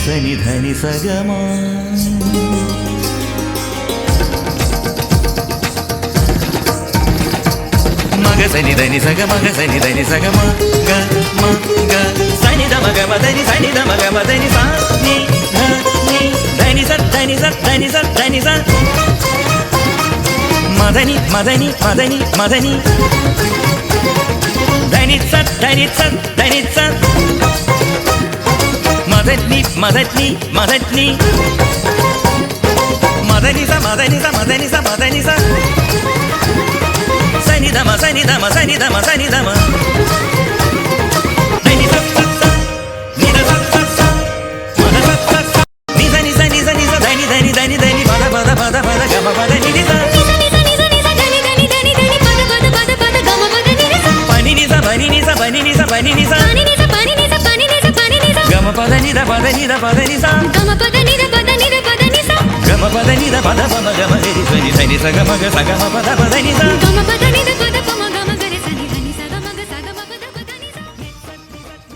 సని ధని సగమా మగ సని ధని సగ మగ సని ధని సగమ గ మ గ సని ద మగ మదని సని ద మగ మదని సా ని ధ ని ధని స ధని స ధని స ధని స మదని మదని మదని మదని ధని స ధని స ధని స మదని మదని మదని మదని స మదని స మదని స మదని స సని దమ సని దమ సని దమ సని దమ ధని స స స ని ద స స స మద స స స ని ధని స ని స ని స ధని ధని ధని ధని పద పద పద పద గమ పద ని ని స పని ని స పని ని స పని ని స పని ని స గమ పద ని ద పద ని ద పద ని స గమ పద ని ద పద ని ద పద ని స గమ పద ని ద పద పద గమ ని స ని స ని స గమ గ స గమ పద పద ని స గమ పద ని ద